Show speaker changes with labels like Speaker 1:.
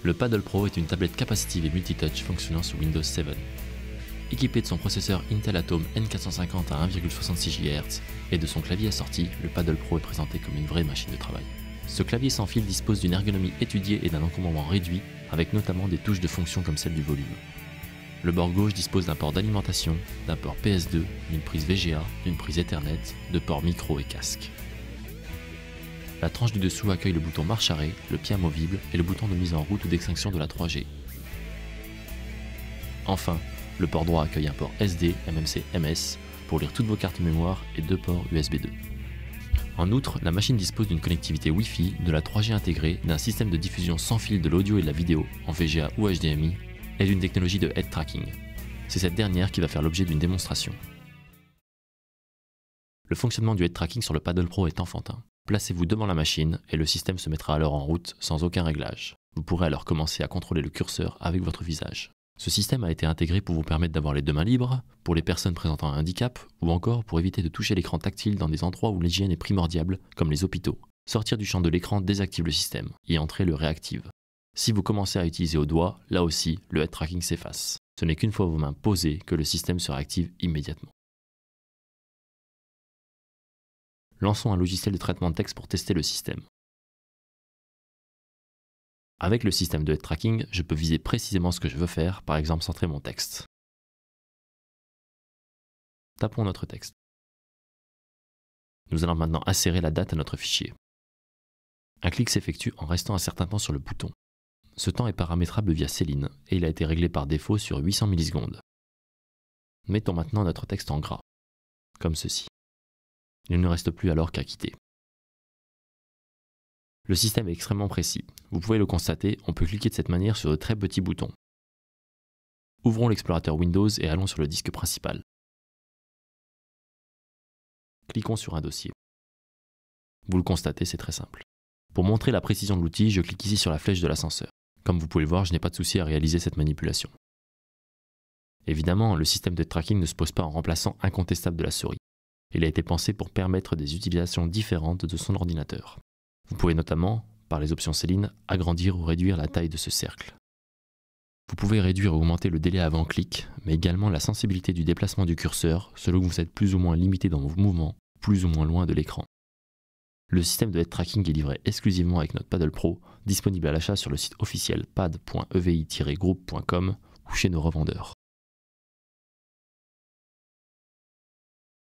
Speaker 1: Le Paddle Pro est une tablette capacitive et multitouch fonctionnant sous Windows 7. Équipé de son processeur Intel Atom N450 à 1,66 GHz et de son clavier assorti, le Paddle Pro est présenté comme une vraie machine de travail. Ce clavier sans fil dispose d'une ergonomie étudiée et d'un encombrement réduit, avec notamment des touches de fonction comme celle du volume. Le bord gauche dispose d'un port d'alimentation, d'un port PS2, d'une prise VGA, d'une prise Ethernet, de ports micro et casque. La tranche du dessous accueille le bouton marche arrêt, le pied amovible et le bouton de mise en route ou d'extinction de la 3G. Enfin, le port droit accueille un port SD, MMC, MS pour lire toutes vos cartes mémoire et deux ports USB 2. En outre, la machine dispose d'une connectivité Wi-Fi, de la 3G intégrée, d'un système de diffusion sans fil de l'audio et de la vidéo en VGA ou HDMI et d'une technologie de head tracking. C'est cette dernière qui va faire l'objet d'une démonstration. Le fonctionnement du head tracking sur le Paddle Pro est enfantin. Placez-vous devant la machine et le système se mettra alors en route sans aucun réglage. Vous pourrez alors commencer à contrôler le curseur avec votre visage. Ce système a été intégré pour vous permettre d'avoir les deux mains libres, pour les personnes présentant un handicap, ou encore pour éviter de toucher l'écran tactile dans des endroits où l'hygiène est primordiale, comme les hôpitaux. Sortir du champ de l'écran désactive le système, y entrer le réactive. Si vous commencez à utiliser au doigt, là aussi, le head tracking s'efface. Ce n'est qu'une fois vos mains posées que le système se réactive immédiatement. Lançons un logiciel de traitement de texte pour tester le système. Avec le système de head tracking, je peux viser précisément ce que je veux faire, par exemple centrer mon texte. Tapons notre texte. Nous allons maintenant insérer la date à notre fichier. Un clic s'effectue en restant un certain temps sur le bouton. Ce temps est paramétrable via Céline et il a été réglé par défaut sur 800 millisecondes. Mettons maintenant notre texte en gras, comme ceci. Il ne reste plus alors qu'à quitter. Le système est extrêmement précis. Vous pouvez le constater, on peut cliquer de cette manière sur de très petits boutons. Ouvrons l'explorateur Windows et allons sur le disque principal. Cliquons sur un dossier. Vous le constatez, c'est très simple. Pour montrer la précision de l'outil, je clique ici sur la flèche de l'ascenseur. Comme vous pouvez le voir, je n'ai pas de souci à réaliser cette manipulation. Évidemment, le système de tracking ne se pose pas en remplaçant incontestable de la souris. Il a été pensé pour permettre des utilisations différentes de son ordinateur. Vous pouvez notamment, par les options Céline, agrandir ou réduire la taille de ce cercle. Vous pouvez réduire ou augmenter le délai avant clic, mais également la sensibilité du déplacement du curseur selon que vous êtes plus ou moins limité dans vos mouvements, plus ou moins loin de l'écran. Le système de head tracking est livré exclusivement avec notre Paddle Pro, disponible à l'achat sur le site officiel pad.evi-group.com ou chez nos revendeurs.